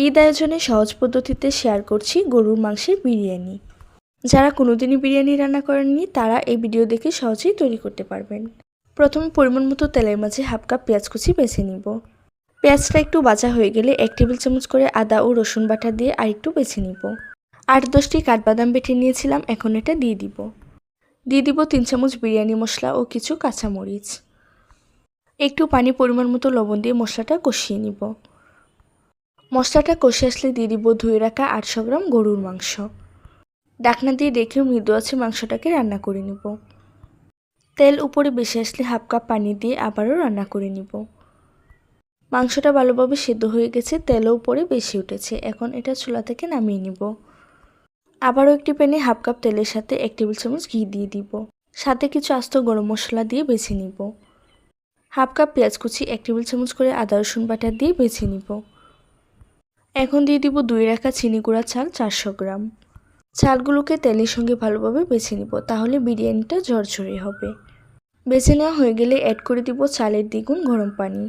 ঈদ আয়োজনে সহজ পদ্ধতিতে শেয়ার করছি গরুর মাংসের বিরিয়ানি। যারা কোনোদিনই বিরিয়ানি রান্না করেননি তারা এই ভিডিও দেখে সহজেই তৈরি করতে পারবেন। প্রথমে পরিমাণ মতো তেলের মাঝে হাফ কাপ পেঁয়াজ কুচি বেছে নিব। পেঁয়াজটা একটু ভাজা হয়ে গেলে 1 টেবিল চামচ করে আদা ও রসুন বাটা দিয়ে আরেকটু বেছে নিব। 8-10টি কাঠবাদাম বেটে নিয়েছিলাম, এখন এটা দিয়ে দিব। 3 চামচ বিরিয়ানি মশলা ও কিছু কাঁচামরিচ। একটু পানি পরিমাণ মতো লবণ দিয়ে মশলাটা কষিয়ে নিব। মশলাটা কষে আসলে দিয়ে দিব ধুয়ে রাখা 800 গ্রাম গরুর মাংস। ঢাকনা দিয়ে রেখে মৃদু আছে মাংসটাকে রান্না করে নিব। তেল উপরে বেশি আসলে হাফ কাপ পানি দিয়ে আবারও রান্না করে নিব। মাংসটা ভালোভাবে সেদ্ধ হয়ে গেছে, তেলও উপরে বেশি উঠেছে। এখন এটা চুলা থেকে নামিয়ে নিব। আবারও একটি প্যানে হাফ কাপ তেলের সাথে 1 টেবিল চামচ ঘি দিয়ে দিব। সাথে কিছু আস্ত গরম মশলা দিয়ে বেছে নিব। হাফ কাপ পেঁয়াজ কুচি 1 টেবিল চামচ করে আদা রসুন বাটা দিয়ে বেছে নিব। এখন দিয়ে দিব ধুয়ে রাখা চিনি গুঁড়া চাল 400 গ্রাম। চালগুলোকে তেলের সঙ্গে ভালোভাবে বেছে নিব, তাহলে বিরিয়ানিটা ঝরঝরে হবে। বেছে নেওয়া হয়ে গেলে অ্যাড করে দিব চালের দ্বিগুণ গরম পানি।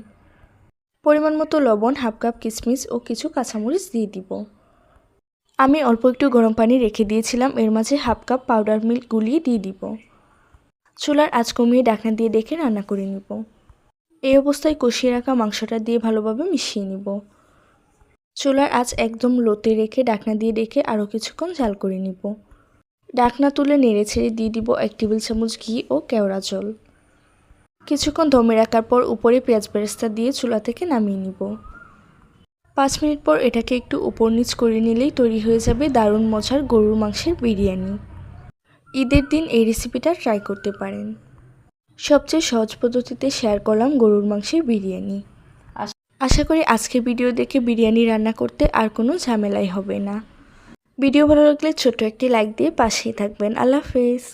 পরিমাণ মতো লবণ, হাফ কাপ কিশমিশ ও কিছু কাঁচামরিচ দিয়ে দিব। আমি অল্প একটু গরম পানি রেখে দিয়েছিলাম, এর মাঝে হাফ কাপ পাউডার মিল্ক গুলিয়ে দিয়ে দিব। চুলার আঁচ কমিয়ে ঢাকনা দিয়ে রেখে রান্না করে নিব। এই অবস্থায় কষিয়ে রাখা মাংসটা দিয়ে ভালোভাবে মিশিয়ে নিব। চুলার আঁচ একদম লোতে রেখে ঢাকনা দিয়ে রেখে আরও কিছুক্ষণ জাল করে নিব। ঢাকনা তুলে নেড়ে ছেড়ে দিয়ে দিব 1 টেবিল চামচ ঘি ও কেওড়া জল। কিছুক্ষণ দমে রাখার পর উপরে পেঁয়াজ বেরেস্তা দিয়ে চুলা থেকে নামিয়ে নিব। 5 মিনিট পর এটাকে একটু উপর নিচ করে নিলেই তৈরি হয়ে যাবে দারুণ মজার গরুর মাংসের বিরিয়ানি। ঈদের দিন এই রেসিপিটা ট্রাই করতে পারেন। সবচেয়ে সহজ পদ্ধতিতে শেয়ার করলাম গরুর মাংসের বিরিয়ানি। আশা করি আজকের ভিডিও দেখে বিরিয়ানি রান্না করতে আর কোনো ঝামেলাই হবে না। ভিডিও ভালো লাগলে ছোট্ট একটি লাইক দিয়ে পাশেই থাকবেন। আল্লাহ হাফেজ।